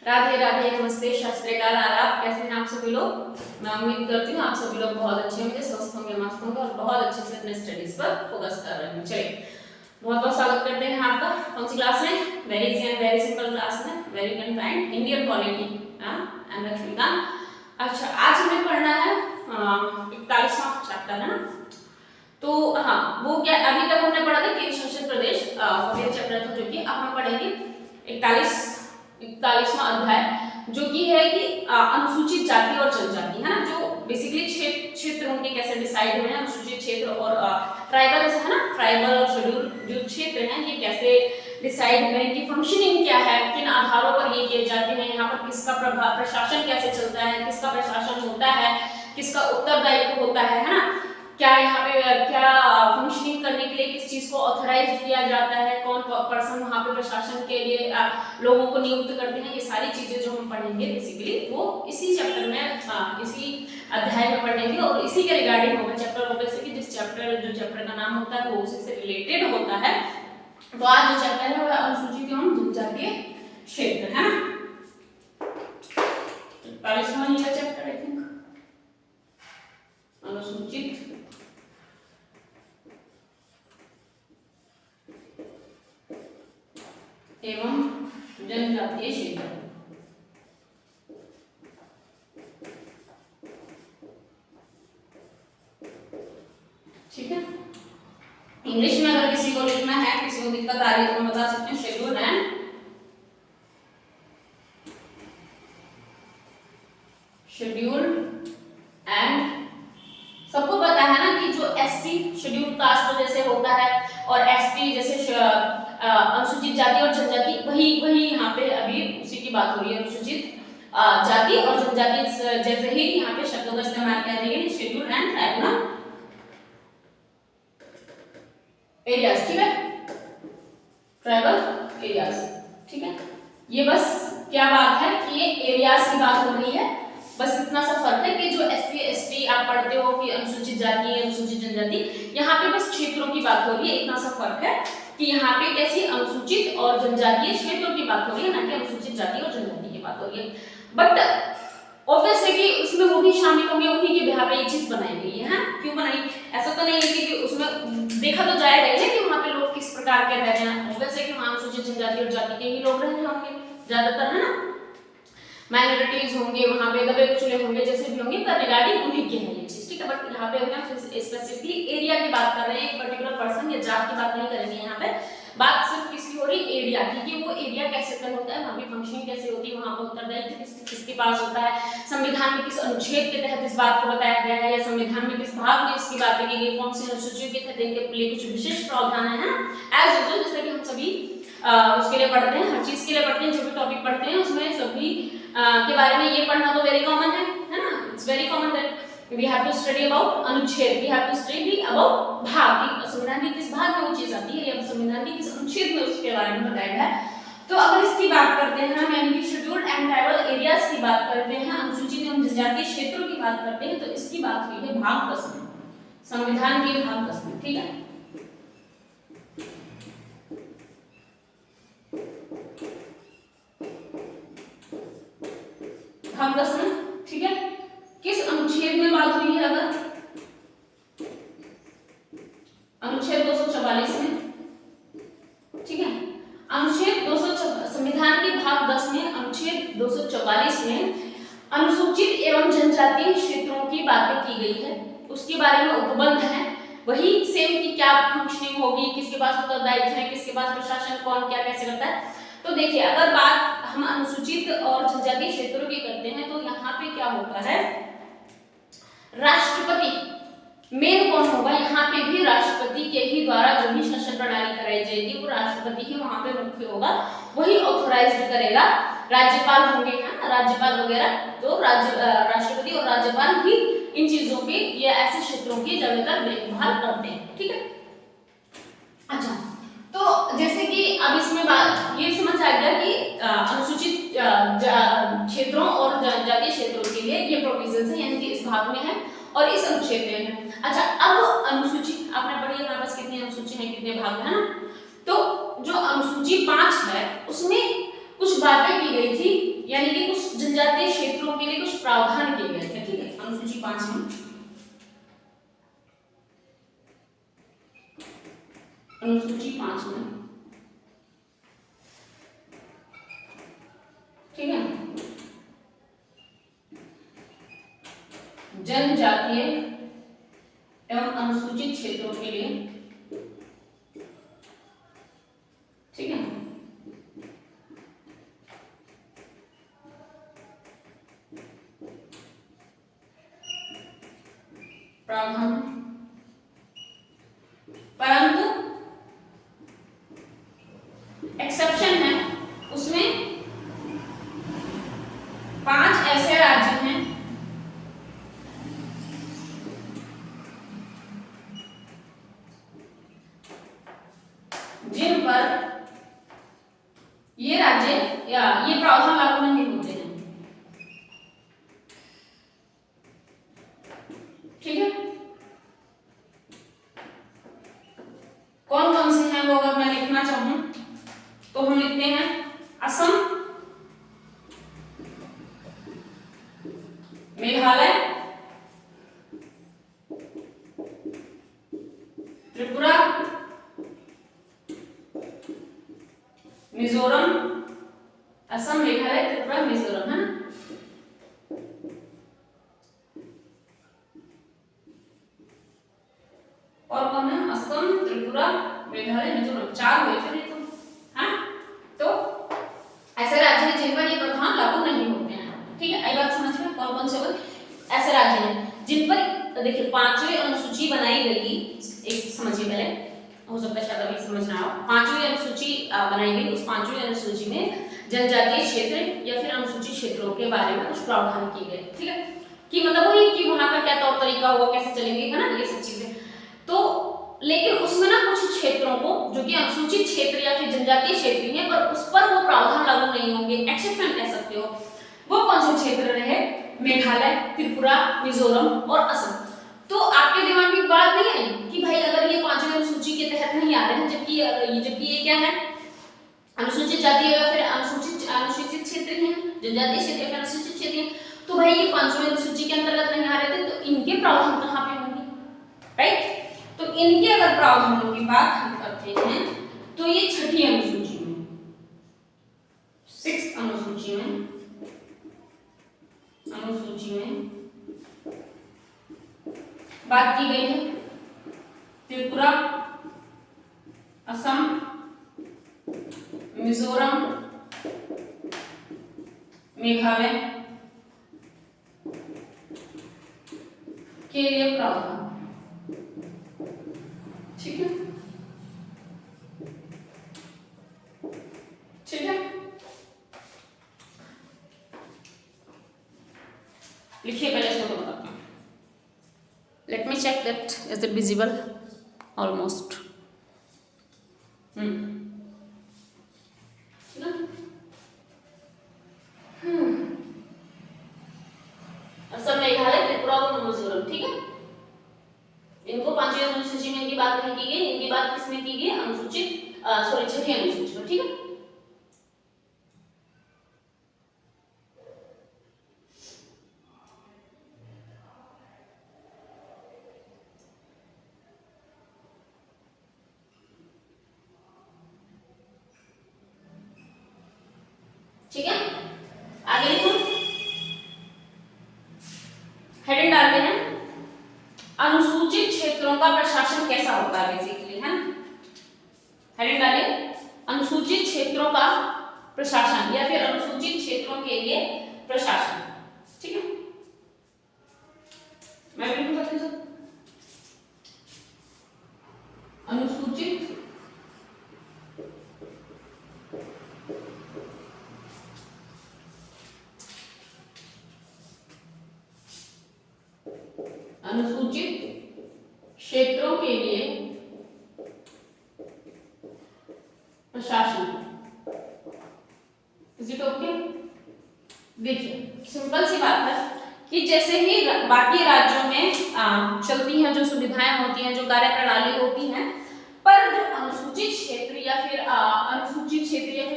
राधे राधे, नमस्ते, सत श्री अकाल, आदाब। कैसे हैं आप सभी लोग? मैं उम्मीद करती हूँ आप सभी लोग बहुत अच्छे होंगे, स्वस्थ होंगे, मस्त होंगे और बहुत अच्छे से अपने स्टडीज पर फोकस कर रहे हैं। चलिए, बहुत बहुत स्वागत करते हैं आपका। कौन सी क्लास में? Very easy and very simple class में, very can find Indian polity and Laxmikanth. अच्छा, आज हमें पढ़ना है 41वां चैप्टर, है ना? तो हाँ, वो क्या अभी तक हमने पढ़ा था केंद्र शासित प्रदेश, चैप्टर था, जो कि अब हम पढ़ेंगे 41वां अध्याय, जो कि है कि अनुसूचित जाति और जनजाति, है ना? जो बेसिकली क्षेत्र उनके कैसे डिसाइड हुए हैं, अनुसूचित क्षेत्र और ट्राइबल, है ना? ट्राइबल और शेड्यूल जो क्षेत्र हैं ये कैसे डिसाइड हुए, इनकी फंक्शनिंग क्या है, किन आधारों पर ये किए जाते हैं, यहाँ पर किसका प्रशासन कैसे चलता है, किसका प्रशासन होता है, किसका उत्तरदायित्व होता है ना? क्या यहाँ पे क्या फंक्शनिंग करने के लिए किस चीज को ऑथराइज किया जाता है, कौन पर्सन वहाँ पे प्रशासन के लिए लोगों को नियुक्त करते हैं, ये सारी चीजें जो हम पढ़ेंगे बेसिकली वो इसी चैप्टर में, इसी अध्याय में पढ़ेंगे और इसी के रिगार्डिंग होगा चैप्टर होगा, जैसे कि जिस चैप्टर का नाम होता है वो उसी से रिलेटेड होता है। तो आज जो चैप्टर है वह अनुसूचित एवं जनजातीय क्षेत्र है ना? 41वां चैप्टर आई थिंक, अनुसूचित एवं जनजातीय क्षेत्र। ठीक है, इंग्लिश में अगर किसी को लिखना है, किसी को दिक्कत आ रही है तो हम बता सकते हैं शेड्यूल एंड सबको पता है ना कि जो एससी शेड्यूल कास्ट जैसे होता है और एसटी जैसे अनुसूचित जाति और जनजाति, वही यहाँ पे अभी उसी की बात हो रही है। अनुसूचित जाति और जनजाति जैसे ही यहाँ पे शब्दों का इस्तेमाल किया जाएगा, शेड्यूल एंड ट्राइबल एरियाज। ठीक है, ट्राइबल एरियाज। ठीक है, ये बस क्या बात है कि ये एरियाज की बात हो रही है, बस इतना सा फर्क है कि जो एससी एसटी आप पढ़ते हो कि अनुसूचित जाति, अनुसूचित जनजाति, यहाँ पे बस क्षेत्रों की बात हो रही है। इतना सा फर्क है कि यहाँ पे कैसी अनुसूचित और जनजातीय क्षेत्रों की बात हो रही है, ना कि अनुसूचित जाति और जनजाति की बात हो रही है। बट ऑब्वियस है कि उसमें वो भी शामिल होंगे, उन्हीं के बिहार पे ये चीज बनाई गई है। क्यों बनाई? ऐसा तो नहीं है कि उसमें देखा तो जाएगा ही कि वहाँ पे लोग किस प्रकार के रह रहे हैं। ऑब्वियस है कि वहाँ अनुसूचित जनजाति और जाति के ही लोग रह रहे होंगे ज्यादातर, है ना? माइनॉरिटीज होंगे वहाँ पे, दबे कुचले होंगे, जैसे भी होंगे, पर रिगार्डिंग उन्हीं के है ये चीज। ठीक है, बट यहाँ पे हम स्पेसिफिकली एरिया की बात कर रहे हैं, एक पर्टिकुलर पर्सन या जात की बात नहीं करेंगे। यहाँ पे बात सिर्फ किसकी हो रही? एरिया की, कि वो एरिया कैसे तय होता है, वहाँ की फंक्शनिंग कैसे होती है, वहाँ पर उत्तरदायित्व किसके पास होता है, संविधान में किस अनुच्छेद के तहत इस बात को बताया गया है, या संविधान में किस भाग में इसकी बात की गई, कौन सी अनुसूचियों के तहत इनके लिए कुछ विशिष्ट प्रावधान है ना? एज यूजुअल जैसे कि हम सभी उसके लिए पढ़ते हैं, हर चीज के लिए पढ़ते हैं, जो भी टॉपिक पढ़ते हैं उसमें सभी के बारे में ये पढ़ना तो वेरी कॉमन है ना? It's very common that we have to study about anuchchhed, we have to study about bhag, कि संविधान के किस भाग में वो चीज आती है या संविधान के किस अनुच्छेद में उसके बारे में बताया गया है। तो अगर इसकी बात करते हैं हम, यानी कि शेड्यूल्ड एंड ट्राइबल एरियाज की बात करते हैं, अनुसूचित एवं जनजातीय क्षेत्रों की बात करते हैं, तो इसकी बात हुई है भाग 10 में, संविधान के भाग 10 में। ठीक है, भाग 10 में। ठीक है, किस अनुच्छेद में बात हुई है? अगर अनुच्छेद 244 में। ठीक है, अनुच्छेद 244 संविधान के भाग 10 में अनुच्छेद 244 में अनुसूचित एवं जनजातीय क्षेत्रों की बातें की गई है, उसके बारे में उपबंध है। वही सेम की क्या फंक्शनिंग होगी, किसके पास उत्तरदायित्व है, किसके पास प्रशासन कौन क्या कैसे करता है। तो देखिए, अगर बात हम अनुसूचित और जनजातीय क्षेत्रों की करते हैं तो यहाँ पे क्या होता है? राष्ट्रपति मेन कौन होगा? यहाँ पे भी राष्ट्रपति के ही द्वारा जो भी शासन प्रणाली कराई जाएगी वो राष्ट्रपति ही वहाँ पे मुख्य होगा, वही ऑथोराइज करेगा। राज्यपाल होंगे ना, राज्यपाल वगैरह, तो राष्ट्रपति और राज्यपाल ही इन चीजों पे या ऐसे क्षेत्रों की ज्यादातर देखभाल करते हैं। ठीक है, अच्छा, तो जैसे कि अब इसमें बात ये समझ आ गया कि अनुसूचित क्षेत्रों और जनजातीय क्षेत्रों के लिए ये प्रोविजंस है, यानी कि इस भाग में है और इस अनुच्छेद में है। अच्छा, अब अनुसूची आपने पढ़ी हमारे पास कितनी अनुसूची है, कितने भाग है ना? तो जो अनुसूची 5 है उसमें कुछ बातें की गई थी, यानी जनजातीय क्षेत्रों के लिए कुछ प्रावधान किए गए थे। ठीक है, अनुसूची 5 में, अनुसूची 5 में, ठीक है, जनजातीय एवं अनुसूचित क्षेत्रों के लिए, ठीक है, प्रावधान, परंतु एक्सेप्शन है, उसमें 5 ऐसे राज्य हैं जिन पर ये राज्य या ये प्रावधान लागू नहीं होते हैं। ठीक है, कौन कौन से हैं वो अगर मैं लिखना चाहूं तो हम लिखते हैं असम, मेघालय, त्रिपुरा, मिजोरम, असम, मेघालय, त्रिपुरा, मिजोरम, है ना। और कौन है? असम, त्रिपुरा, मेघालय, मिजोरम, 4 हुए फिर ये तो, हाँ। तो ऐसे राज्य हैं जिन पर ये प्रावधान लागू नहीं होते हैं। ठीक है, आई बात समझ में? कौन कौन से ऐसे राज्य हैं जिन पर देखिए 5वीं अनुसूची बनाई गई, एक समझिए पहले, हो सकता है शायद अभी समझ ना आओ। 5वीं अनुसूची बनाई गई, उस 5वीं अनुसूची में जनजातीय क्षेत्र या फिर अनुसूचित क्षेत्रों के बारे में कुछ प्रावधान किए गए। ठीक है, कि मतलब वही कि वहां का क्या तौर तरीका हुआ, कैसे चलेंगे, है ना, ये सब चीजें। तो लेकिन उसमें ना कुछ क्षेत्रों को जो कि अनुसूचित क्षेत्र या फिर जनजातीय क्षेत्र है, पर उस पर वो प्रावधान लागू नहीं होंगे, एक्सेप्शन कह सकते हो। वो कौन से क्षेत्र रहे? मेघालय, त्रिपुरा, मिजोरम और असम। तो आपके दिमाग में बात नहीं आई कि भाई अगर ये 5वीं अनुसूची के तहत नहीं आ रहे हैं, जबकि ये क्या है, अनुसूचित जाति या फिर अनुसूचित क्षेत्र है, जनजातीय क्षेत्र या फिर अनुसूचित क्षेत्र है, तो भाई ये 5वीं अनुसूची के अंतर्गत नहीं आ रहे थे, तो इनके प्रावधान कहाँ पे होंगे? राइट, तो इनके अगर प्रावधानों की बात हम करते हैं तो ये 6ठी अनुसूची में, 6th अनुसूची में बात की गई है त्रिपुरा, असम, मिजोरम, मेघालय के लिए प्रावधान। ठीक है, ठीक है, लिखिए पहले इसको तो बताता हूँ। Let me check that is it visible almost. Assam, Meghalaya, Tripura और मिजोरम। ठीक है, इनको 5वीं अनुसूची में इनकी बात नहीं की गई, इनकी बात किसमें की गई? अनुसूचित 6ठी अनुसूची में। ठीक है, ठीक है, आगे लिखो, हेडिंग डालते हैं, अनुसूचित क्षेत्रों का प्रशासन कैसा होता है बेसिकली, है ना। हेडिंग डालिए, अनुसूचित क्षेत्रों का प्रशासन या फिर अनुसूचित क्षेत्रों के लिए प्रशासन। ठीक है, मैं भी लिखूं सकती हूं अनुसूचित क्षेत्रों के लिए प्रशासन। Is it okay? देखिए सिंपल सी बात है कि जैसे ही बाकी राज्यों में चलती हैं जो सुविधाएं होती हैं, जो कार्य प्रणाली होती हैं, पर जो अनुसूचित क्षेत्र या फिर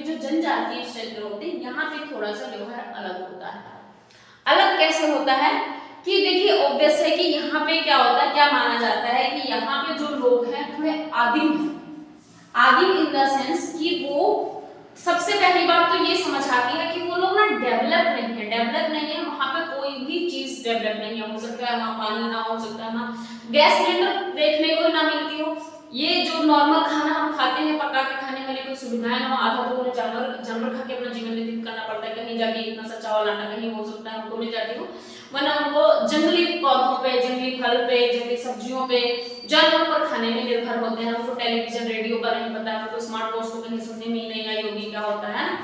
जो जनजातीय क्षेत्र होते हैं, यहाँ पे थोड़ा सा व्यवहार अलग होता है। अलग कैसे होता है कि देखिए ऑब्वियस है कि यहाँ पे क्या होता है, क्या माना जाता है कि यहाँ पे जो लोग हैं थोड़े आदिम इन द सेंस कि वो सबसे पहली बात तो ये समझ आती है कि वो लोग ना डेवलप नहीं है, वहाँ पे कोई भी चीज डेवलप नहीं है। हो सकता है वहाँ पानी ना हो सकता है ना गैस सिलेंडर देखने को ना मिलती हो, ये जो नॉर्मल खाना हम खाते हैं पका के खाने वाली कोई सुविधाएं ना हो, आधा तो उन्हें जानवर खा के अपना जीवन व्यतीत करना पड़ता है, कहीं जाके इतना सा चावल आटा कहीं हो सकता है उनको मिल जाती हो, वरना उनको जंगली पौधों पे, जंगली फल पे, जंगली सब्जियों पे, जानवरों पर खाने में निर्भर होते हैं। उनको टेलीविजन रेडियो पर नहीं पता है, उनको स्मार्ट वॉच तो कहीं सुनने में ही नहीं आई होगी क्या होता है ना।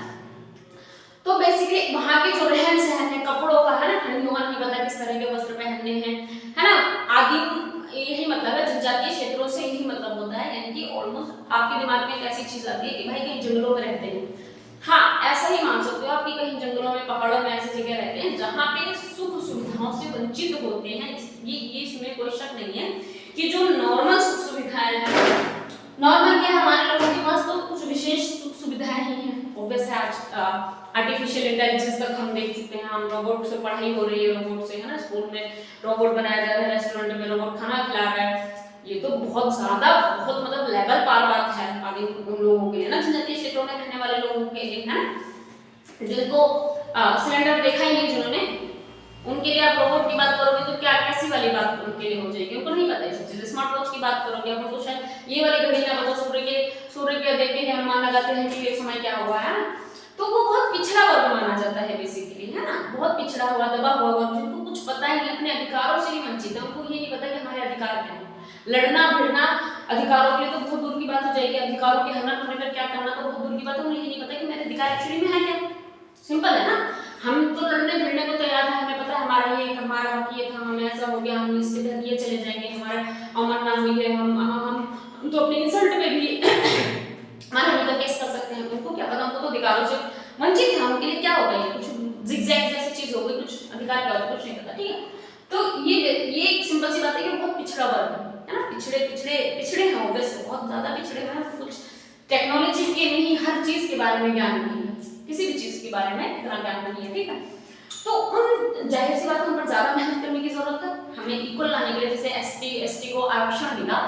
तो बेसिकली वहां के जो रहन सहन है, कपड़ों का है ना, ठंडियों का नहीं पता किस तरह के वस्त्र पहनने हैं, है ना, आदिम यही मतलब है, जनजातीय क्षेत्रों से यही मतलब होता है, यानी कि ऑलमोस्ट आपके दिमाग में एक ऐसी चीज आती है कि भाई कहीं जंगलों में रहते हैं। हाँ ऐसा ही मान सकते हो आप कि कहीं जंगलों में, पहाड़ों में ऐसी जगह रहते हैं जहाँ पे सुख सुविधाओं से वंचित होते हैं। ये इसमें कोई शक नहीं है कि जो नॉर्मल सुख सुविधाएं हैं, नॉर्मल क्या हमारे लोगों के पास तो कुछ विशेष सुख सुविधाएं ही हैं। ऑब्वियस है आज आर्टिफिशियल इंटेलिजेंस तक हम देख सकते हैं, हम रोबोट से पढ़ाई हो रही है, रोबोट से है ना, स्कूल में रोबोट बनाया जा रहा है, रेस्टोरेंट में रोबोट खाना खिला रहा है। ये तो बहुत ज्यादा बहुत मतलब लेवल पार बात है आगे उन लोगों के लिए ना, जनजातीय क्षेत्रों में रहने वाले लोगों के लिए है, जिनको सिलेंडर देखा ही नहीं जिन्होंने, उनके लिए आप रोबोट की बात करोगे तो क्या कैसी वाली बात उनके लिए हो जाएगी, उनको नहीं पता ये सब चीजें। स्मार्ट वॉच की बात करोगे आप उनको शायद ये वाली घड़ी ना पता, सूर्य के देखते हैं अनुमान लगाते हैं कि ये समय क्या हुआ है, तो वो बहुत पिछड़ा वर्ग माना जाता है बेसिकली, है ना, बहुत पिछड़ा हुआ दबा हुआ वर्ग, जिनको कुछ पता ही नहीं, अपने अधिकारों से ही वंचित है, उनको ये नहीं पता कि हमारे अधिकार क्या है। लड़ना भिड़ना अधिकारों के लिए तो बहुत दूर की बात हो जाएगी, अधिकारों के हनन होने पर क्या करना तो बहुत दूर की बात है, उन्हें नहीं पता कि मेरे अधिकार एक्चुअली में है क्या। सिंपल है ना, हम तो लड़ने भिड़ने को तैयार है, हमें पता है हमारा ये हमारा हक ये था, हमें ऐसा हो गया, हम इसके तहत ये चले जाएंगे, हमारा अमरना हुई है, हम तो अपनी इंसल्ट में भी मानहानि का केस कर सकते हैं। उनको क्या पता, उनको तो अधिकारों से वंचित है, उनके लिए क्या होगा ये कुछ जिगजैग जैसी चीज हो गई, कुछ अधिकार क्या होता है कुछ नहीं पता, ठीक है। तो ये एक सिंपल सी बात है कि बहुत पिछड़ा वर्ग है ना, पिछड़े हैं, ऑब्वियसली बहुत ज्यादा पिछड़े हैं, कुछ टेक्नोलॉजी के नहीं, हर चीज के बारे में ज्ञान नहीं है, किसी भी चीज के बारे में इतना ज्ञान नहीं है, ठीक है। तो उन जाहिर सी बात, उन पर ज्यादा मेहनत करने की जरूरत है, हमें इक्वल लाने के लिए, जैसे एसटी को आरक्षण मिला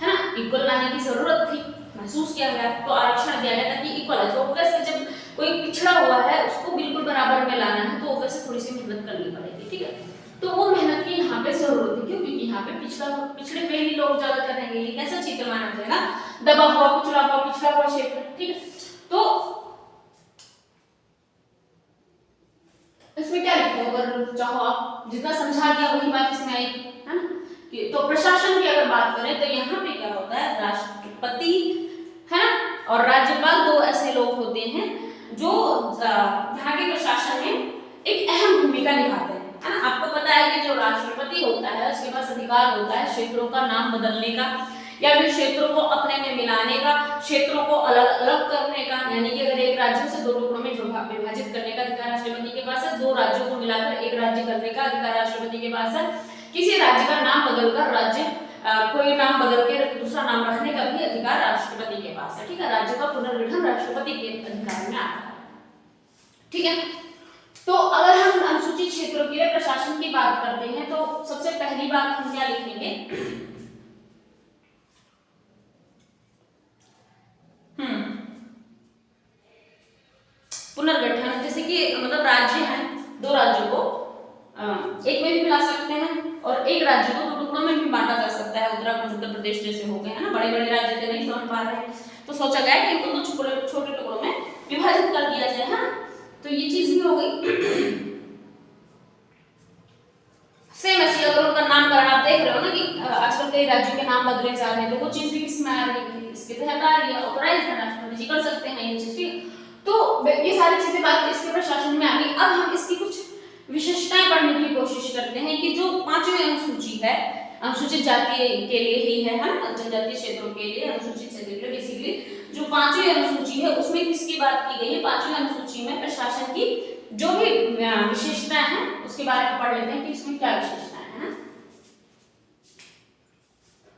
है ना, इक्वल लाने की जरूरत थी, महसूस किया गया तो आरक्षण दिया गया ताकि इक्वल है। तो वैसे जब कोई पिछड़ा हुआ है उसको बिल्कुल बराबर में लाना है तो वैसे थोड़ी सी मेहनत करनी पड़ेगी, ठीक है। तो वो मेहनत की यहाँ पे जरूरत है, क्यों, क्योंकि यहाँ पे पिछड़े हुए ही लोग ज्यादा रहेंगे, ये कैसा क्षेत्र माना जाएगा, दबा हुआ, कुचला हुआ, पिछड़ा हुआ क्षेत्र, ठीक है। तो इसमें क्या लिखते हो, अगर चाहो आप जितना समझा दिया वही बात इसमें आई है ना। तो प्रशासन की अगर बात करें तो यहाँ पे क्या होता है, राष्ट्रपति है ना और राज्यपाल, दो ऐसे लोग होते हैं जो यहाँ के प्रशासन में एक अहम भूमिका निभाते हैं, है ना। आपको पता है कि जो राष्ट्रपति होता है उसके पास अधिकार होता है क्षेत्रों का नाम बदलने का, या फिर क्षेत्रों को अपने में मिलाने का, क्षेत्रों को अलग अलग करने का, यानी कि अगर एक राज्य से दो टुकड़ों में विभाजित करने का अधिकार राष्ट्रपति के पास है, दो राज्यों को मिलाकर एक राज्य करने का अधिकार राष्ट्रपति के पास है, किसी राज्य का नाम बदलकर राज्य कोई नाम बदल के दूसरा नाम रखने का भी अधिकार राष्ट्रपति के पास है, ठीक है। राज्य का पुनर्गठन राष्ट्रपति के अधिकार में आता है, ठीक है। तो अगर हम अनुसूचित क्षेत्रों के लिए प्रशासन की बात करते हैं तो सबसे पहली बात हम क्या लिखेंगे, पुनर्गठन, जैसे कि मतलब राज्य हैं, दो राज्यों को एक में भी मिला सकते हैं और एक राज्य को दो टुकड़ों में भी बांटा जा सकता है, उत्तराखंड उत्तर प्रदेश जैसे हो गए है ना, बड़े बड़े राज्य थे नहीं समझ पा रहे हैं तो सोचा गया कि इनको दो छोटे टुकड़ों में विभाजित कर दिया जाए, है ना। तो ये चीज भी हो गई। सेम ऐसे अगर उनका नामकरण आप देख रहे हो ना कि आजकल कई राज्यों के नाम बदले जा रहे हैं, तो वो चीज भी किसमें आ रही है, इसके तहत आ रही है, ऑथराइज है, राष्ट्रपति जी कर सकते हैं ये चीज, ठीक। तो ये सारी चीजें बात इसके प्रशासन में आ गई। अब हम इसकी कुछ विशेषताएं पढ़ने की कोशिश करते हैं कि जो पांचवी अनुसूची है, अनुसूचित जाति के लिए ही है ना, जनजातीय क्षेत्रों के लिए, अनुसूचित क्षेत्र के लिए बेसिकली जो पांचवी अनुसूची है उसमें किसकी बात की गई है, पांचवी अनुसूची में प्रशासन की जो भी विशेषताएं हैं उसके बारे में पढ़ लेते हैं कि इसमें क्या विशेषताएं हैं।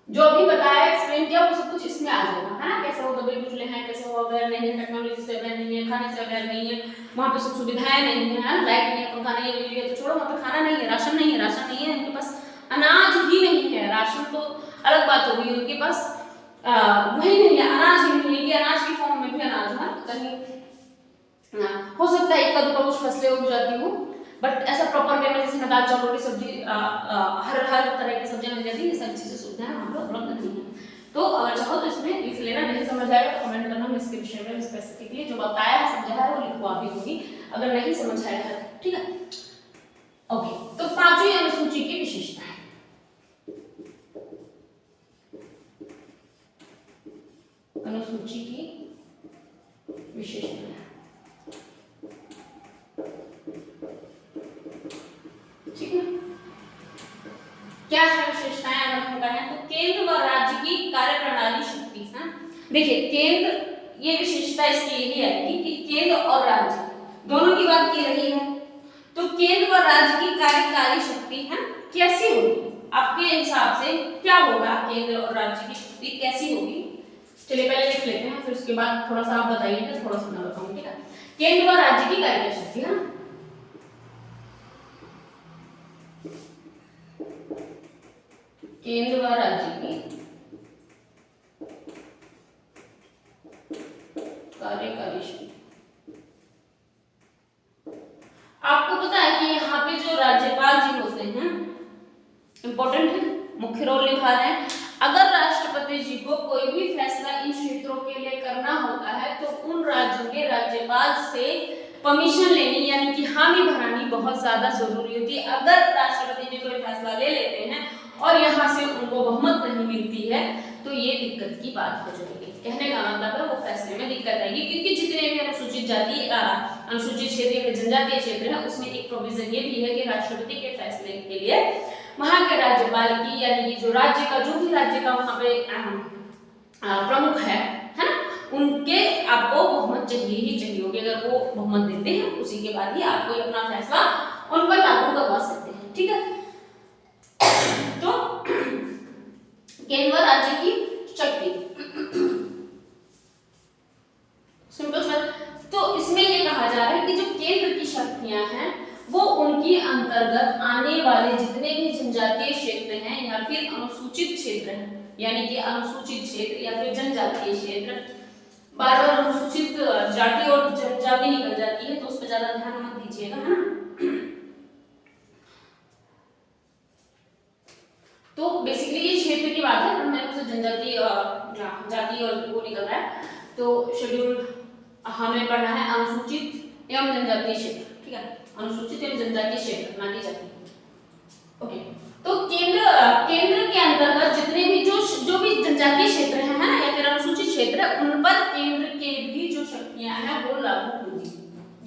जो अभी बताया एक्सप्लेन किया वो सब कुछ इसमें आ जाएगा, है ना। कैसे वो दबे कुचले हैं, कैसे वो अवेयर नहीं है, टेक्नोलॉजी से अवेयर नहीं है, खाने से अवेयर नहीं है, वहाँ पे सुख सुविधाएं नहीं है, लाइट नहीं है, पंखा नहीं है, बिजली है, तो छोड़ो, वहाँ पे खाना नहीं है, राशन नहीं है, राशन नहीं है, उनके पास अनाज ही नहीं है। राशन तो अलग बात होगी, उनके पास वही नहीं है, अनाज ही नहीं है कि अनाज की फॉर्म में भी अनाज है कहीं। हो सकता है एक कदू का कुछ फसलें उग जाती हो, बट ऐसा प्रॉपर वे में जैसे दाल चावल रोटी सब्जी हर तरह की सब्जियां मिल जाती है, ये सब चीजें सुविधाएं वहाँ पर उपलब्ध नहीं है। तो अगर चाहो तो इसमें लिख लेना, नहीं समझ आएगा तो कमेंट करना, मैं इसके विषय में स्पेसिफिकली जो बताया है समझाया है वो लिखवा भी दूंगी अगर नहीं समझ आया है, ठीक है। ओके, तो पांचवी अनुसूची की विशेषताएं। अनुसूची की विशेषताएं ठीक है, क्या है विशेषताएं अगर हम कहें तो केंद्र व राज्य की कार्यप्रणाली शक्ति है। देखिए केंद्र, ये विशेषता इसकी यही है कि केंद्र और राज्य दोनों की बात की रही है, तो केंद्र व राज्य की कार्यकारी शक्ति है कैसी होगी, आपके हिसाब से क्या होगा, केंद्र और राज्य की शक्ति कैसी होगी। चलिए पहले लिख लेते हैं, फिर उसके बाद थोड़ा सा आप बताइएगा, थोड़ा सा मैं बताऊंगी, ठीक है। केंद्र व राज्य की कार्यकारी शक्ति है, केंद्र व राज्य की कार्यकारी शक्ति। आपको पता है कि यहाँ पे जो राज्यपाल जी होते हैं इंपॉर्टेंट है, मुख्य रोल निभा रहे हैं। अगर राष्ट्रपति जी को कोई भी फैसला इन क्षेत्रों के लिए करना होता है तो उन राज्यों के राज्यपाल से परमिशन लेनी यानी कि हामी भरानी बहुत ज्यादा जरूरी होती है। अगर राष्ट्रपति जी कोई फैसला ले लेते हैं और यहाँ से उनको बहुमत नहीं मिलती है तो ये दिक्कत की बात हो जाएगी। कहने का मतलब है वो फैसले में दिक्कत आएगी, क्योंकि जितने भी अनुसूचित जाति अनुसूचित क्षेत्र या जनजातीय क्षेत्र है उसमें एक प्रोविजन ये भी है कि राष्ट्रपति के फैसले के लिए वहां के राज्यपाल की यानी कि जो राज्य का जो भी राज्य का वहां पे प्रमुख है ना, उनके आपको बहुमत चाहिए ही चाहिए होगी। अगर वो बहुमत देते हैं उसी के बाद ही आप कोई अपना फैसला उन पर लागू करवा सकते हैं, ठीक है। तो केंद्र राज्य की शक्ति सिंपल सा, तो इसमें ये कहा जा रहा है कि जो केंद्र की शक्तियां हैं वो उनकी अंतर्गत आने वाले जितने भी जनजातीय क्षेत्र हैं या फिर अनुसूचित क्षेत्र हैं, यानी कि अनुसूचित क्षेत्र या फिर जनजातीय क्षेत्र, बार बार अनुसूचित जाति और जनजाति निकल जाती है तो उस पर ज्यादा ध्यान मत दीजिएगा, है ना। तो बेसिकली ये क्षेत्र की बात है, मेरे को जनजाति जाति और वो निकल रहा है, तो शेड्यूल हमें पढ़ना है अनुसूचित एवं जनजातीय क्षेत्र, ठीक है, अनुसूचित एवं जनजातीय क्षेत्र ना की जाति। ओके, तो केंद्र के अंतर्गत जितने भी जो भी जनजातीय क्षेत्र है ना या फिर अनुसूचित क्षेत्र है उन पर केंद्र के भी जो शक्तियां हैं वो लागू होंगी।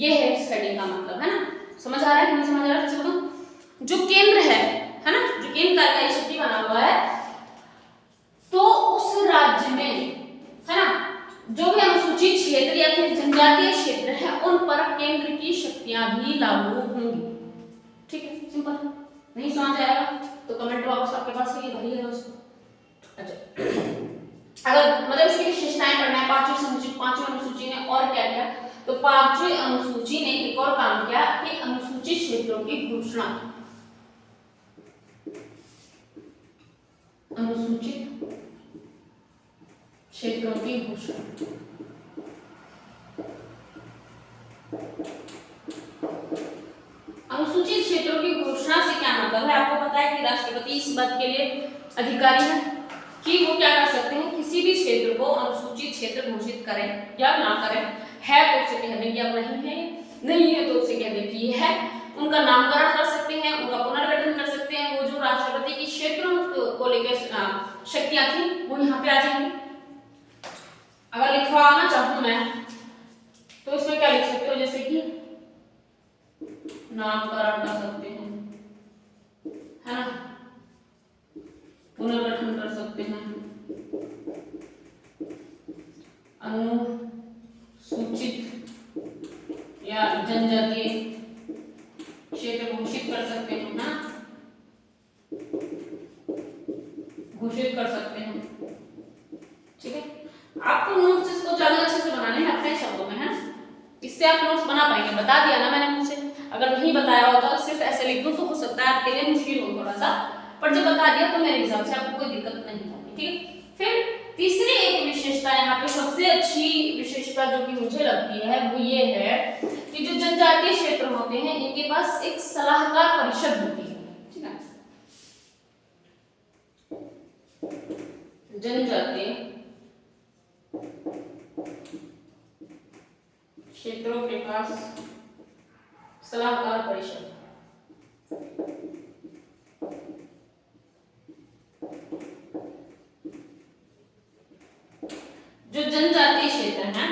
ये है स्टडी का मतलब, है ना। समझ आ रहा है, नहीं समझ आ रहा है तो जो केंद्र है ना, जो केंद्र कार्यकारी शक्ति बना हुआ है तो उस राज्य में, है ना, जो भी अनुसूचित क्षेत्र या फिर जनजातीय क्षेत्र है उन पर केंद्र की शक्तियां भी लागू होंगी, ठीक है, सिंपल। नहीं समझ आएगा तो कमेंट बॉक्स आपके पास है, भरी है उसको। अच्छा, अगर मतलब इसकी विशेषताएं पढ़ना है पांचवी अनुसूची ने और क्या किया, तो पांचवी अनुसूची ने एक और काम किया कि अनुसूचित क्षेत्रों की घोषणा, अनुसूचित क्षेत्रों की घोषणा। अनुसूचित क्षेत्रों की घोषणा से क्या मतलब है, आपको पता है कि राष्ट्रपति इस बात के लिए अधिकारी है कि वो क्या कर सकते हैं, किसी भी क्षेत्र को अनुसूचित क्षेत्र घोषित करें या ना करें। है तो उसे कह दें कि अब नहीं है तो उसे कह दें कि ये है। उनका नामकरण कर सकते हैं, उनका पुनर्गठन कर सकते हैं। वो जो राष्ट्रपति की क्षेत्रों को लेकर शक्तियां थी वो यहाँ पे आ जाएंगी। अगर लिखवाना चाहूं मैं तो इसमें क्या लिख सकते हो, जैसे कि नामकरण कर सकते हैं, है ना, पुनर्गठन कर सकते हैं, अनुसूचित या जनजातीय क्षेत्र घोषित कर सकते हैं ना, घोषित कर सकते इससे आप नोट्स बना पाएंगे, बता दिया ना मैंने मुझसे, अगर नहीं बताया होता तो सिर्फ ऐसे लिख दूं तो हो सकता है आपके लिए मुश्किल हो थोड़ा सा, पर जब बता दिया तो मेरे हिसाब से आपको कोई दिक्कत नहीं होगी, ठीक है। फिर तीसरी एक विशेषता यहाँ पे सबसे अच्छी विशेषता जो कि मुझे लगती है वो ये है कि जो जनजातीय क्षेत्र होते हैं इनके पास एक सलाहकार परिषद होती है, ठीक है। जनजातीय क्षेत्रों के पास सलाहकार परिषद, जो जनजातीय क्षेत्र हैं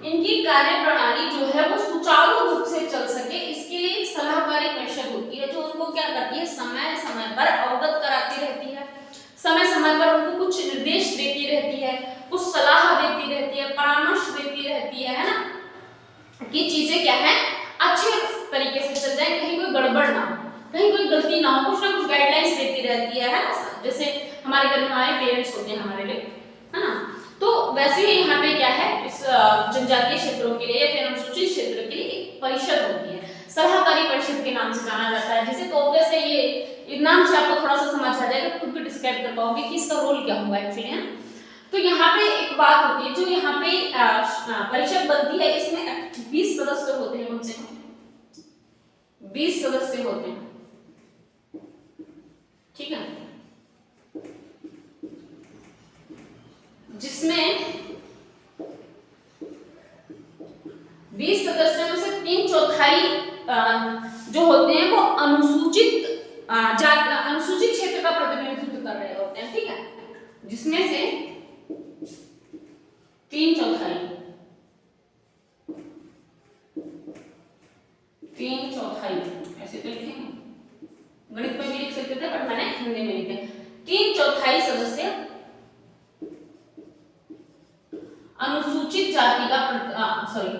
इनकी कार्य प्रणाली जो है वो सुचारू रूप से चल सके इसके लिए एक सलाहकारी परिषद होती है जो उनको क्या करती है, समय समय पर अवगत कराती रहती है, समय समय पर उनको कुछ निर्देश देती रहती है, कुछ सलाह देती रहती है, परामर्श देती रहती है ना, कि चीजें क्या है अच्छे तरीके से चल जाए, कहीं कोई गड़बड़ ना हो, कहीं कोई गलती ना हो, कुछ ना कुछ गाइडलाइंस देती रहती है ना, जैसे हमारे घर में हमारे पेरेंट्स होते हैं हमारे लिए, है ना। तो वैसे ही यहाँ पे क्या है, इस जनजातीय क्षेत्रों के लिए या फिर अनुसूचित क्षेत्र के लिए एक परिषद होती है, सलाहकारी परिषद के नाम से जाना जाता है, जिसे तो वैसे ये नाम से आपको थोड़ा सा समझ आ जाएगा, खुद भी डिस्क्राइब कर पाओगे कि इसका रोल क्या हुआ एक्चुअली, है। तो यहाँ पे एक बात होती है, जो यहाँ पे परिषद बनती है इसमें 20 सदस्य होते हैं, उनसे 20 सदस्य होते हैं, ठीक है, जिसमें 20 सदस्यों में से 3/4 जो होते हैं वो अनुसूचित क्षेत्र का प्रतिनिधित्व कर रहे होते हैं, ठीक है, जिसमें से 3/4 ऐसे तो लिखेंगे, गणित में भी लिख सकते थे पर मैंने हिंदी में लिखे, 3/4 सदस्य अनुसूचित जाति का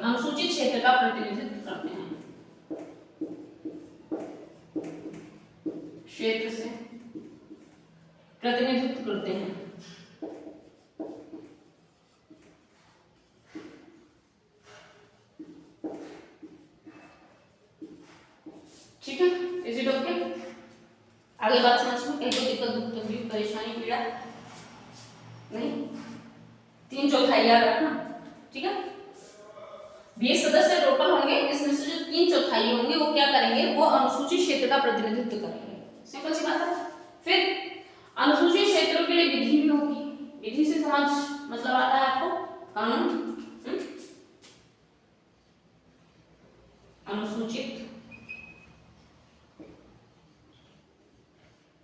अनुसूचित क्षेत्र का प्रतिनिधित्व करते हैं, क्षेत्र से प्रतिनिधित्व करते हैं, ठीक है। Is it okay? आगे बात समझ में, कहीं कोई दिक्कत तकलीफ परेशानी पीड़ा नहीं, 3/4 याद रखना, ठीक है। 20 सदस्य टोटल होंगे, इसमें से जो 3/4 होंगे वो क्या करेंगे, वो अनुसूचित क्षेत्र का प्रतिनिधित्व करेंगे, सिंपल सी बात है। फिर अनुसूचित क्षेत्रों के लिए विधि भी होगी, विधि से समझ मतलब आता है आपको कानून, अनुसूचित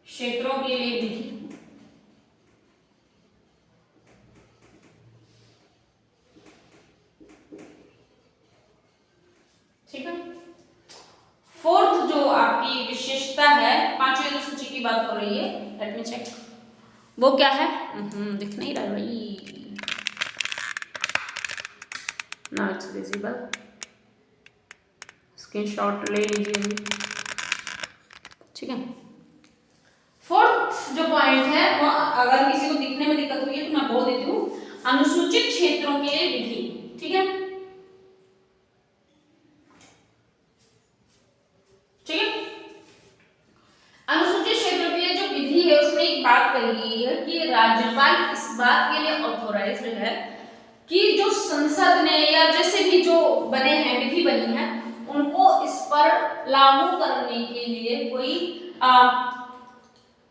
क्षेत्रों के लिए विधि, ठीक है। फोर्थ जो आपकी विशेषता है, 5वीं अनुसूची की बात हो रही है, लेट मी चेक, वो क्या है, दिख नहीं रहा भाई, नाउ इट्स विजिबल, स्क्रीनशॉट ले लीजिए, ठीक है। फोर्थ जो पॉइंट है वो अगर किसी को दिखने में दिक्कत हुई है तो मैं बोल देती हूँ, अनुसूचित क्षेत्रों के लिए विधि, ठीक है, ठीक है। अनुसूचित क्षेत्रों के लिए जो विधि है उसमें एक बात कही गई है कि राज्यपाल इस बात के लिए ऑथोराइज्ड है कि जो संसद ने या जैसे भी जो बने हैं विधि बनी है उनको इस पर लागू करने के लिए कोई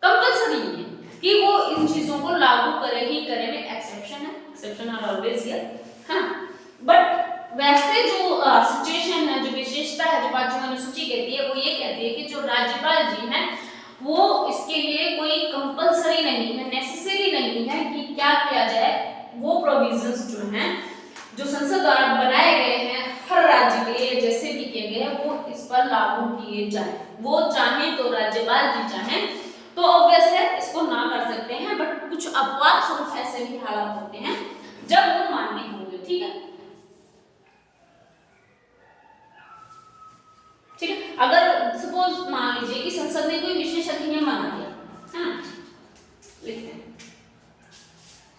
कंपल्सरी नहीं है कि वो इन चीजों को लागू करे ही करे, में एक्सेप्शन है, एक्सेप्शन आर ऑलवेज हियर, है ना। बट वैसे जो सिचुएशन है, जो विशेषता है, जो 5वीं अनुसूची कहती है वो ये कहती है कि जो राज्यपाल जी हैं वो इसके लिए कोई कंपल्सरी नहीं है, नेसेसरी नहीं है कि क्या किया जाए, वो प्रोविजंस जो हैं जो संसद द्वारा बनाए गए हैं हर राज्य के लिए जैसे भी किए गए हैं वो इस पर लागू किए जाए, वो चाहे तो राज्यपाल जी चाहें तो ऑब्वियस है इसको ना कर सकते हैं, बट कुछ अपवाद स्वरूप ऐसे भी हालात होते हैं जब वो मान्य होंगे, ठीक है, ठीक है। अगर सपोज मान लीजिए कि संसद ने कोई विशेष अधिनियम बना दिया, है ना, लिखते हैं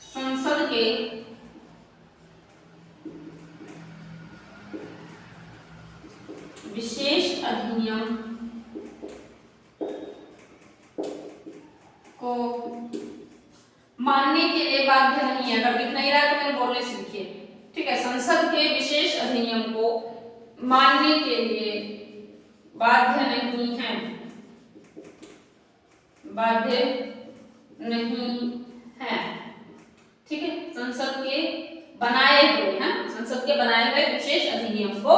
संसद के विशेष अधिनियम को मानने के लिए बाध्य नहीं है। अगर दिख नहीं रहा है तो मेरे बोलने से लिखिए, ठीक है। संसद के विशेष अधिनियम को मानने के लिए बाध्य नहीं है, बाध्य नहीं है, ठीक है। संसद के बनाए हुए हैं, संसद के बनाए हुए विशेष अधिनियम को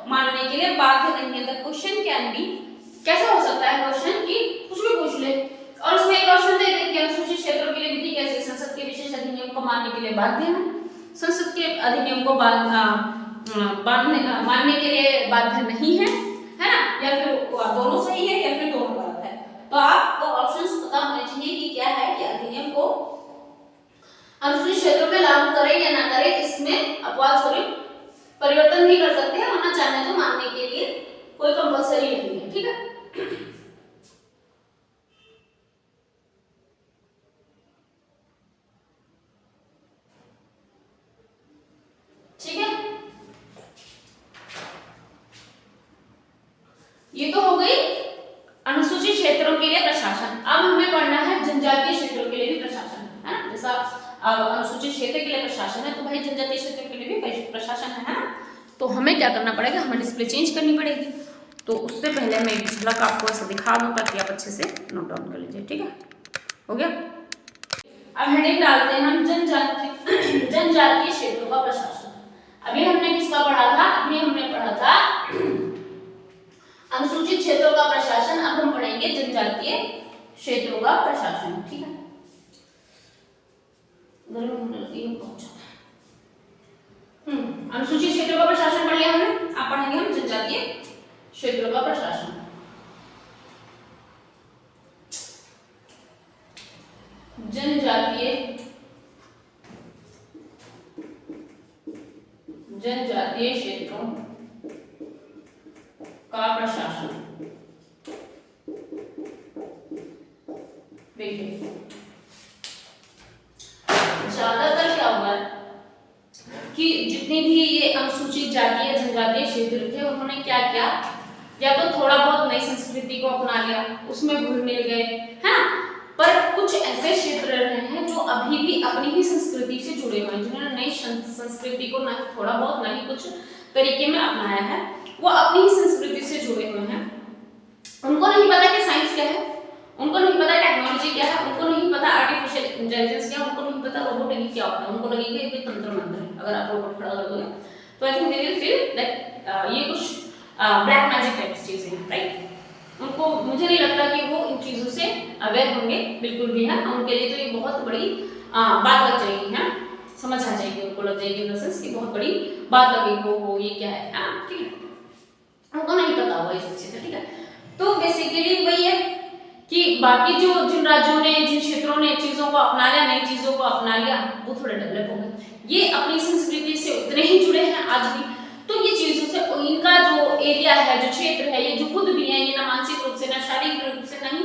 मानने के लिए बाध्य नहीं है। क्वेश्चन कैन बी, कैसा हो सकता है क्वेश्चन कि कुछ भी पूछ ले और उसमें एक ऑप्शन दे दे कि अनुसूचित क्षेत्रों के लिए विधि कैसे संसद के विशेष अधिनियम को मानने के लिए बाध्य है, संसद के अधिनियम को मानने के लिए बाध्य नहीं है, है ना, या फिर दोनों सही है या फिर दोनों गलत है। तो आपको ऑप्शंस पता होने चाहिए कि क्या है कि अधिनियम को अनुसूचित क्षेत्रों में लागू करें या ना करें, इसमें अपवाद स्वरूप परिवर्तन भी कर सकते हैं, वरना चाहे तो मानने के लिए कोई कंपलसरी नहीं है, ठीक है। ठीक है, ये तो हो गई अनुसूचित क्षेत्रों के लिए प्रशासन। अब हमें पढ़ना है जनजातीय क्षेत्रों के लिए भी प्रशासन, है ना। जैसा अनुसूचित क्षेत्र के लिए प्रशासन है तो भाई जनजातीय क्षेत्र के लिए भी प्रशासन है ना। तो हमें क्या करना पड़ेगा, हमें डिस्प्ले चेंज करनी पड़ेगी। तो उससे पहले मैं एक झलक आपको ऐसा दिखा दूं ताकि आप अच्छे से नोट डाउन कर लीजिए, ठीक है। हो गया। अब हेडिंग डालते हैं हम जनजातीय क्षेत्रों का प्रशासन। अभी हमने किसका पढ़ा था, अभी हमने पढ़ा था अनुसूचित क्षेत्रों का प्रशासन। अब हम पढ़ेंगे जनजातीय क्षेत्रों का प्रशासन, ठीक है। गर्मी होने लगी है बहुत ज्यादा। अनुसूचित क्षेत्रों का प्रशासन पढ़ लिया हमने, अब पढ़ेंगे हम जनजातीय क्षेत्रों का प्रशासन। जनजातीय क्षेत्रों का प्रशासन। देखिए ज्यादातर क्या हुआ है कि जितने भी ये अनुसूचित जाति या जनजातीय क्षेत्र थे उन्होंने क्या किया, या तो थोड़ा बहुत नई संस्कृति को अपना लिया, उसमें घुल मिल गए, है ना। पर कुछ ऐसे क्षेत्र रहे हैं जो अभी भी अपनी ही संस्कृति से जुड़े हुए हैं, जिन्होंने नई संस्कृति को ना थोड़ा बहुत ना ही कुछ तरीके में अपनाया है, वो अपनी ही संस्कृति से जुड़े हुए हैं। उनको नहीं पता कि साइंस क्या है, उनको नहीं पता टेक्नोलॉजी क्या है, उनको नहीं पता आर्टिफिशियल इंटेलिजेंस क्या है, उनको नहीं पता रोबोटिक क्या होता है। उनको लगेगा ये तंत्र मंत्र है। अगर आप रोबोट खड़ा कर दोगे तो I think they will feel that ये कुछ ब्लैक मैजिक टाइप की चीजें हैं, राइट। उनको, मुझे नहीं लगता कि वो इन चीजों से अवेयर होंगे, बिल्कुल भी है। उनके लिए तो ये बहुत बड़ी बात लग जाएगी, है, समझ आ जाएगी, उनको लग जाएगी इन द सेंस कि बहुत बड़ी बात लगेगी, वो ये क्या है, ठीक है। उनको नहीं पता होगा ये सब चीजें, ठीक है। तो बेसिकली वही है कि बाकी जो जिन राज्यों ने, जिन क्षेत्रों ने चीजों को अपना लिया, नई चीजों को अपना लिया, वो थोड़े डेवलप हो गए। ये अपनी संस्कृति से उतने ही जुड़े हैं आज भी। तो ये चीजों से इनका जो एरिया है, जो क्षेत्र है, ये जो खुद भी है, ये ना मानसिक रूप से, ना शारीरिक रूप से, ना ही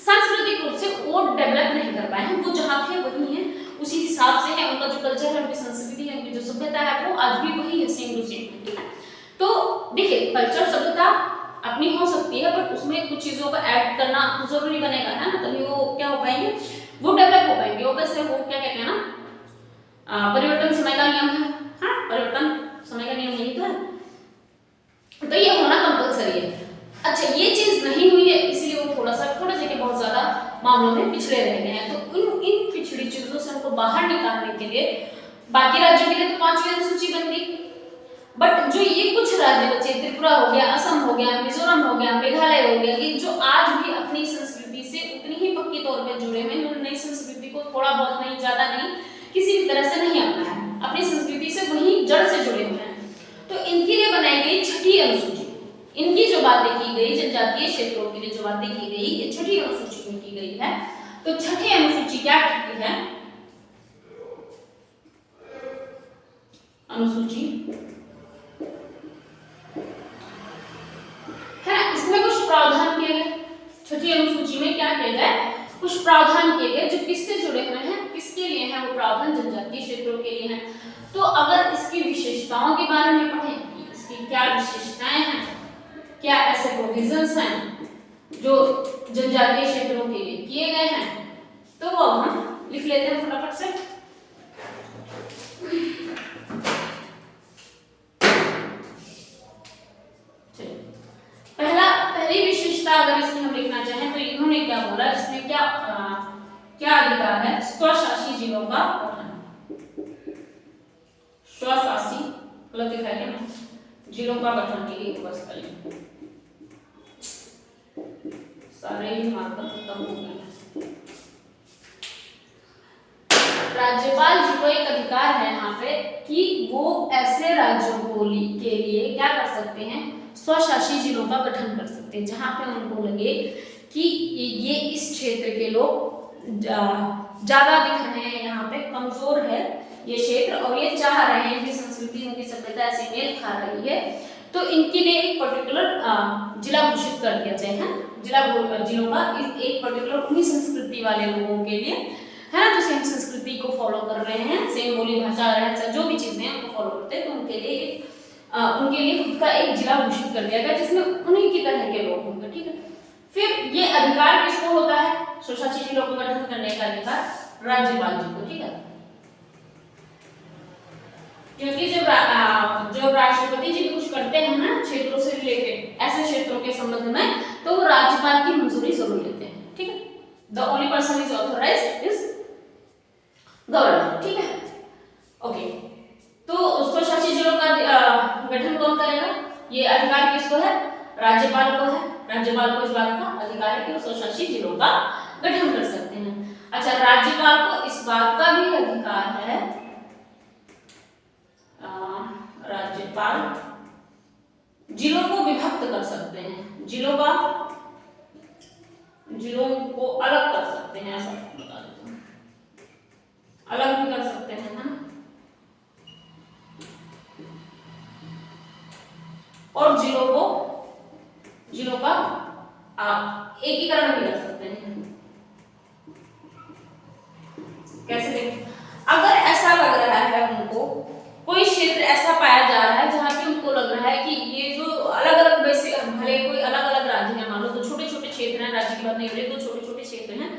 सांस्कृतिक रूप से वो डेवलप नहीं कर पाए हैं। वो जहाँ थे वही है, उसी हिसाब से है। उनका जो कल्चर है, उनकी संस्कृति है, उनकी जो सभ्यता है, वो आज भी वही है, सेम टू सेम, ठीक है। तो देखिए कल्चर, सभ्यता अपनी हो सकती है, बट उसमें कुछ चीजों को ऐड करना जरूरी बनेगा, है ना, तभी वो क्या हो पाएंगे, वो डेवलप हो पाएंगे। वो वैसे वो क्या कहते हैं ना, परिवर्तन समय का नियम है, हाँ, परिवर्तन समय का नियम यही तो है। तो ये होना कंपलसरी है। अच्छा, ये चीज नहीं हुई है, इसलिए वो थोड़ा जगह बहुत ज्यादा मामलों में पिछड़े रह गए हैं। तो इन पिछड़ी चीजों से उनको बाहर निकालने के लिए बाकी राज्यों के लिए तो 5वीं अनुसूची बन गई, बट जो ये कुछ राज्य बचे, त्रिपुरा हो गया, असम हो गया, मिजोरम हो गया, मेघालय हो गया, ये जो आज भी अपनी संस्कृति से उतनी ही पक्की तौर पर जुड़े हुए हैं, नई संस्कृति को थोड़ा बहुत नहीं, ज्यादा नहीं, किसी भी तरह से नहीं अपनाया है, अपनी संस्कृति से वही जड़ से जुड़े हुए हैं। तो इनके लिए बनाई गई 6ठी अनुसूची। इनकी जो बातें की गई, जनजातीय क्षेत्रों के लिए जो बातें की गई, ये 6ठी अनुसूची में की गई है। तो 6ठी अनुसूची क्या कहती है, अनुसूची है, इसमें कुछ प्रावधान किए गए। 6ठी अनुसूची में क्या किया गया, कुछ प्रावधान किए गए जो किससे जुड़े हुए हैं, किसके लिए हैं वो प्रावधान, जनजातीय क्षेत्रों के लिए हैं। तो अगर इसकी विशेषताओं के बारे में पढ़ें, इसकी क्या विशेषताएं हैं, क्या ऐसे प्रोविजंस हैं जो जनजातीय क्षेत्रों के लिए किए गए हैं, तो वो अब हम लिख लेते हैं फटाफट से। पहली विशेषता अगर इसमें हम लिखना चाहें तो इन्होंने क्या बोला, इसमें क्या क्या अधिकार है, स्वशासी जिलों का गठन। स्वशासी गलत लिखा है क्या, जिलों का गठन के लिए बस कर लें, सारे ही मार्कर खत्म हो गए। राज्यपाल जी को एक अधिकार है यहाँ पे कि वो ऐसे राज्यों को के लिए क्या कर सकते हैं, स्वशासी जिलों का गठन कर सकते हैं, जहां पे उनको लगे कि ये इस क्षेत्र के लोग ज्यादा दिख रहे हैं, यहाँ पे कमजोर है ये क्षेत्र और ये चाह रहे हैं, इनकी संस्कृति उनकी सभ्यता ऐसे मेल खा रही है, तो इनके लिए एक पर्टिकुलर जिला घोषित कर दिया जाए, है जिलों का एक पर्टिकुलर उन्हीं संस्कृति वाले लोगों के लिए, है ना, जो सेम संस्कृति को फॉलो कर रहे हैं, सेम बोली भाषा रहन जो भी चीजें उनको फॉलो करते हैं, तो उनके लिए खुद का एक जिला घोषित कर दिया गया जिसमें उन्हीं की तरह के लोग होंगे, ठीक है। फिर ये अधिकार किसको होता है, स्वशासी जिलों को गठन करने का अधिकार राज्यपाल जी को, ठीक है, क्योंकि जब राष्ट्रपति जी कुछ करते हैं ना क्षेत्रों से रिलेटेड, ऐसे क्षेत्रों के संबंध में, तो वो राज्यपाल की मंजूरी जरूर लेते हैं, ठीक है। The only person is authorised is governor, ठीक है, ओके। तो स्वशासी जिलों का गठन कौन करेगा, ये अधिकार किसको है, राज्यपाल को है, राज्यपाल को इस बात का अधिकार है कि वो स्वशासी जिलों का गठन कर सकते हैं। अच्छा, राज्यपाल को इस बात का भी अधिकार है, राज्यपाल जिलों को विभक्त कर सकते हैं, जिलों को अलग कर सकते हैं, ऐसा बता देता हूं, अलग भी कर सकते हैं ना, और जिलों का एकीकरण भी कर सकते हैं। कैसे देखें, अगर ऐसा लग रहा है उनको, कोई क्षेत्र ऐसा पाया जा रहा है जहां पे उनको लग रहा है कि ये जो अलग अलग भले कोई अलग अलग राज्य है, मान लो तो छोटे छोटे क्षेत्र हैं, राज्य की बात नहीं हो रही, तो छोटे छोटे क्षेत्र हैं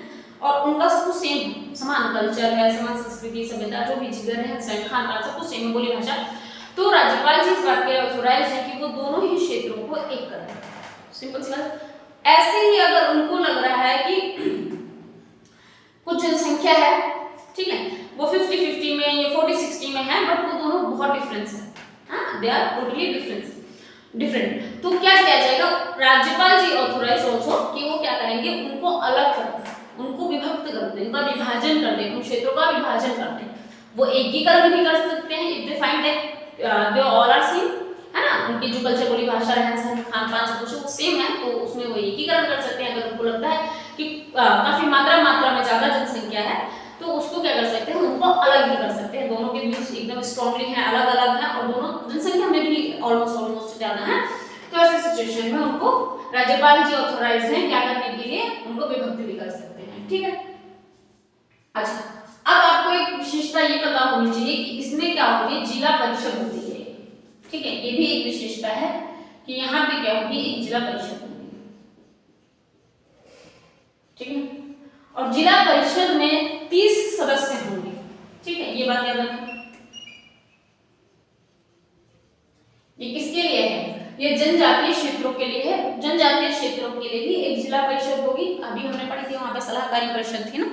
और उनका सब कुछ सेम, समान कल्चर है, समान संस्कृति सभ्यता, जो भी चीजें हैं, खान पान सब कुछ सेम, बोली भाषा, तो राज्यपाल जी इस बात के ऑथोराइज है कि वो दोनों ही क्षेत्रों को एक करें, सिंपल सी बात। ऐसे ही अगर उनको लग रहा है कि कुछ जनसंख्या है, ठीक है, वो 50-50 में या 40-60 में है, बट वो दोनों बहुत डिफरेंस है, हाँ, दे आर टोटली डिफरेंट, तो क्या किया जाएगा, राज्यपाल जी ऑथोराइज ऑल्सो कि वो क्या करेंगे, उनको अलग कर दें, उनको विभक्त कर दें, उनका विभाजन कर दें, उन क्षेत्रों का विभाजन कर दें, वो एकीकरण भी कर सकते हैं if they find that they all are same, है ना, उनकी जो कल्चर, बोली भाषा, रहन सहन, खान पान सब कुछ वो सेम है, तो उसमें वो एकीकरण कर सकते हैं। अगर उनको लगता है कि काफी मात्रा में ज्यादा जनसंख्या है, तो उसको क्या कर सकते हैं, उनको अलग भी कर सकते हैं, दोनों के व्यूज एकदम स्ट्रांगली हैं, अलग अलग हैं, और दोनों जनसंख्या में भी ऑलमोस्ट ज्यादा है, तो ऐसी सिचुएशन में उनको राज्यपाल जी ऑथोराइज हैं क्या करने के लिए, उनको विभक्त भी कर सकते हैं, ठीक है। अच्छा, अब आपको एक विशेषता ये पता होनी चाहिए कि इसमें क्या होती है, जिला परिषद होती है, ठीक है, ये भी एक विशेषता है कि यहाँ पे क्या होगी, एक जिला परिषद होगी, ठीक है, और जिला परिषद में 30 सदस्य होंगे, ठीक है, ये बात याद रखना। ये किसके लिए है, ये जनजातीय क्षेत्रों के लिए है, जनजातीय क्षेत्रों के लिए भी एक जिला परिषद होगी, अभी हमने पढ़ी थी वहां पे सलाहकारी परिषद थी ना,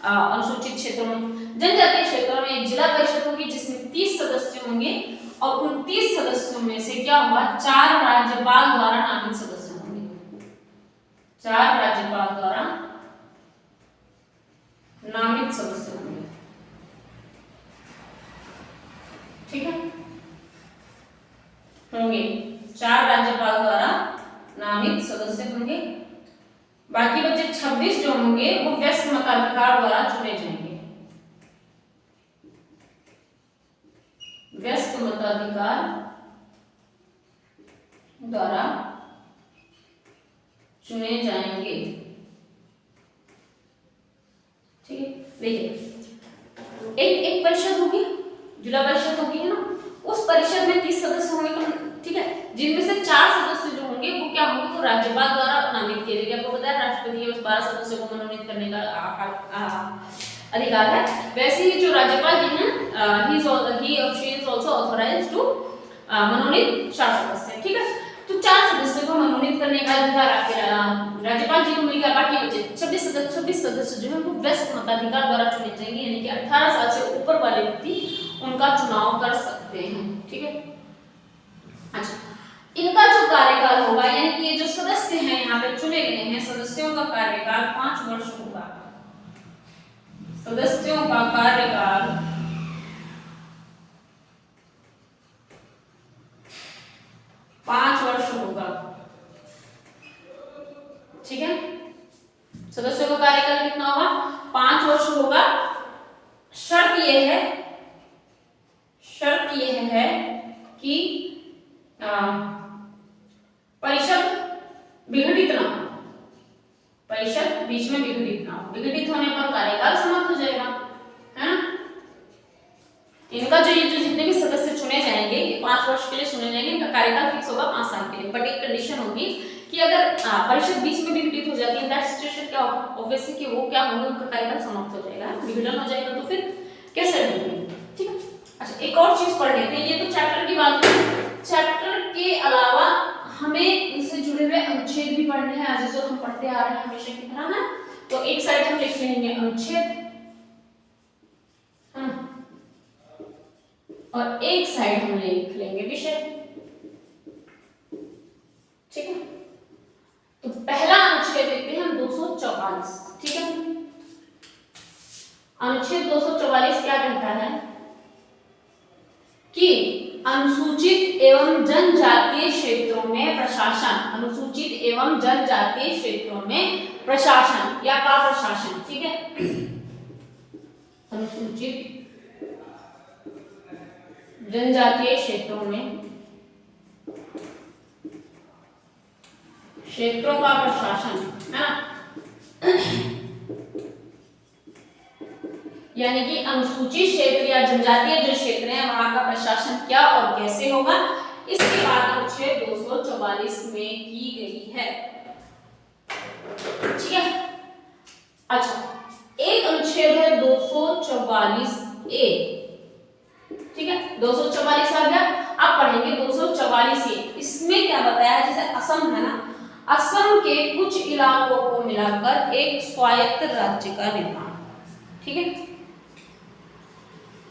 अनुसूचित क्षेत्रों में, जनजातीय क्षेत्रों में एक जिला परिषद होगी जिसमें 30 सदस्य होंगे, और उन 30 सदस्यों में से क्या हुआ, 4 राज्यपाल द्वारा नामित सदस्य होंगे, 4 राज्यपाल द्वारा नामित सदस्य होंगे, ठीक है, होंगे 4 राज्यपाल द्वारा नामित सदस्य होंगे, बाकी बचे 26 जो होंगे वो व्यस्त मताधिकार द्वारा चुने जाएंगे, व्यस्त मताधिकार द्वारा चुने जाएंगे, ठीक है। देखिए, एक परिषद होगी, जिला परिषद होगी, है ना, उस परिषद में 30 सदस्य होंगे, ठीक है, जिनमें से 4 सदस्य जो होंगे वो क्या राज्यपाल द्वारा नामित किए जाएंगे। आपको पता है राष्ट्रपति के पास 12 सदस्यों को मनोनीत करने का अधिकार है, वैसे ही जो राज्यपाल जी हैं ही और she is also authorised to मनोनीत 4 सदस्य। ठीक है, तो 4 सदस्यों को मनोनीत करने का अधिकार राज्यपाल जी को मिलेगा। बाकी बचे 26 सदस्य जो है वो व्यस्त मताधिकार द्वारा चुने जाएंगे, यानी कि 18 साल से ऊपर वाले व्यक्ति उनका चुनाव कर सकते हैं। ठीक है, अच्छा, इनका जो कार्यकाल होगा, यानी कि ये जो सदस्य हैं यहाँ पे चुने गए हैं, सदस्यों का कार्यकाल 5 वर्ष होगा। सदस्यों का कार्यकाल 5 वर्ष होगा। ठीक है, सदस्यों का कार्यकाल कितना होगा? 5 वर्ष होगा। शर्त यह है कि परिषद विघटित ना हो, परिषद बीच में विघटित ना हो। विघटित होने पर कार्यकाल समाप्त हो जाएगा, है ना। इनका जो ये जो जितने भी सदस्य चुने जाएंगे, ये 5 वर्ष के लिए चुने जाएंगे, इनका कार्यकाल फिक्स होगा 5 साल के लिए। बट एक कंडीशन होगी कि अगर परिषद बीच में विघटित हो जाती है, दैट सिचुएशन क्या होगा, ऑब्वियसली कि वो क्या होंगे, उनका कार्यकाल समाप्त हो जाएगा, विघटन हो जाएगा, तो फिर कैसे रहेंगे। ठीक है, अच्छा, एक और चीज पढ़ लेते हैं। ये तो चैप्टर की बात है। चैप्टर के अलावा हमें इससे जुड़े हुए अनुच्छेद भी पढ़ने हैं, आज जो हम पढ़ते आ रहे हैं हमेशा की तरह ना। तो एक साइड हम लिख लेंगे अनुच्छेद, और एक साइड हम लिख लेंगे विषय। ठीक है, तो पहला अनुच्छेद देखते हैं हम 244। ठीक है, अनुच्छेद 244 क्या कहता है कि अनुसूचित एवं जनजातीय क्षेत्रों में प्रशासन, अनुसूचित एवं जनजातीय क्षेत्रों में प्रशासन या का प्रशासन। ठीक है, अनुसूचित जनजातीय क्षेत्रों में क्षेत्रों का प्रशासन, है ना। यानी कि अनुसूचित क्षेत्र या जनजातीय जो क्षेत्र है वहां का प्रशासन क्या और कैसे होगा, इसकी बात अनुच्छेद 244 में की गई है। ठीक है, अच्छा, एक अनुच्छेद है 244 ए। ठीक है, 244 आ गया। अब पढ़ेंगे 244 ए। इसमें क्या बताया है, जैसे असम है ना, असम के कुछ इलाकों को मिलाकर एक स्वायत्त राज्य का निर्माण। ठीक है,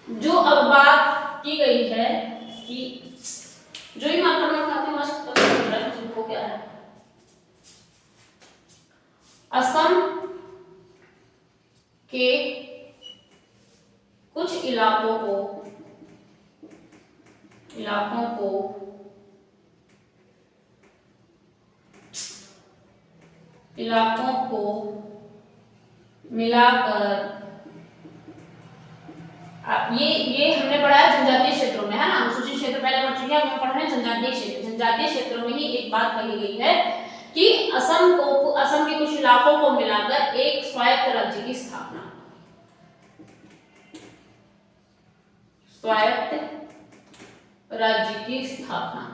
जो अब बात की गई है कि जो ही मात्रा खाते हैं वो क्या है, असम के कुछ इलाकों को मिलाकर, ये हमने पढ़ा है जनजातीय क्षेत्रों में, है ना। अनुसूचित क्षेत्र पहले पढ़ चुके हैं, अब हम पढ़ रहे हैं जनजातीय क्षेत्र। जनजातीय क्षेत्रों में ही एक बात कही गई है कि असम के कुछ इलाकों को मिलाकर एक स्वायत्त राज्य की स्थापना, स्वायत्त राज्य की स्थापना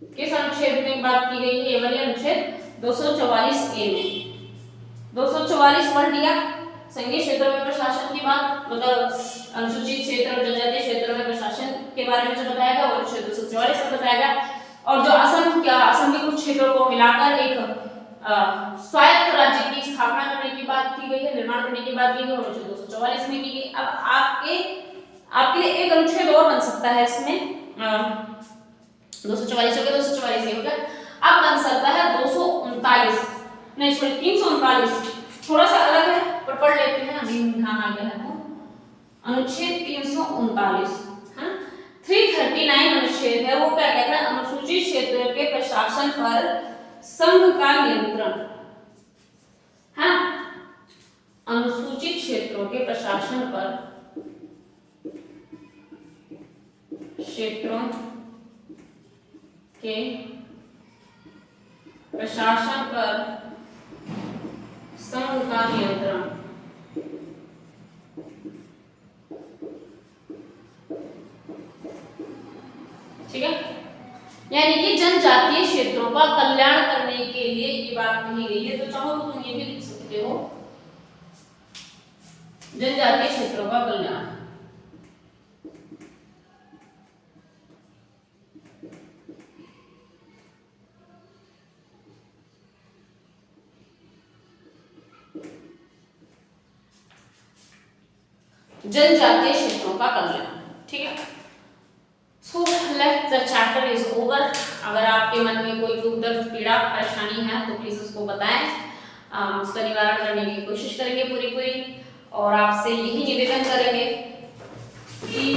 किस अनुच्छेद में बात की गई है, ये वाले अनुच्छेद 244 ए में। 244 पढ़ लिया, संघीय क्षेत्रों में प्रशासन की बात, मतलब अनुसूचित क्षेत्र और जनजातीय क्षेत्रों में प्रशासन के बारे में जो बताया गया वो अनुच्छेद 244 में बताया गया। और जो असम के कुछ क्षेत्रों को मिलाकर एक स्वायत्त राज्य की स्थापना करने की बात की गई है, निर्माण करने की बात की गई, अनुच्छेद 244 में की गई। अब आपके लिए एक अनुच्छेद और बन सकता है इसमें, 244 हो गया, 244 हो गया। अब बन सकता है 239, नहीं सॉरी 339, थोड़ा सा अलग है पर पढ़ लेते हैं, अभी ध्यान आ गया है तो। अनुच्छेद 339 है, 339 अनुच्छेद है, वो क्या कहता है, अनुसूचित क्षेत्र के प्रशासन पर संघ का नियंत्रण, है। अनुसूचित क्षेत्रों के प्रशासन पर, क्षेत्रों के प्रशासन पर संघ का नियंत्रण। ठीक है, यानी कि जनजातीय क्षेत्रों का कल्याण करने के लिए ये बात कही गई है। तो चाहो तो तुम ये भी लिख सकते हो, जनजातीय क्षेत्रों का कल्याण। जनजातीय क्षेत्रों का कल्याण, ठीक है। So let the chapter is over. अगर आपके मन में कोई दुख दर्द पीड़ा परेशानी है तो प्लीज उसको बताएं, उसका निवारण करने की कोशिश करेंगे पूरी। और आपसे यही निवेदन करेंगे कि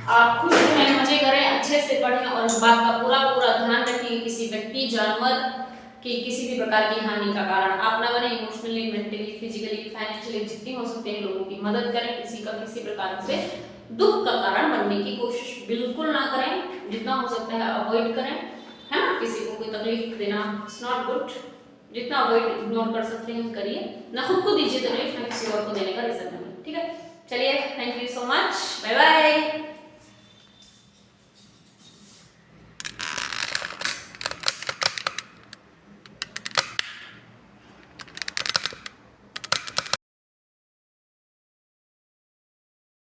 आप खुश रहें, मजे करें, अच्छे से पढ़ें और इस बात का पूरा ध्यान रखें किसी व्यक्ति जानवर कि किसी भी प्रकार की हानि का कारण आप ना बने। इमोशनली, मेंटली, फिजिकली, फाइनेंशियली जितनी हो सकते हैं लोगों की मदद करें। किसी का किसी प्रकार से दुख का कारण बनने की कोशिश बिल्कुल ना करें, जितना हो सकता है अवॉइड करें, है ना। किसी को कोई तकलीफ देना इट्स नॉट गुड, जितना अवॉइड इग्नोर कर सकते हैं करिए, ना खुद को दीजिए तकलीफ, ना किसी और को देने का रीजन बने, ठीक है। चलिए, thank you so much, bye bye.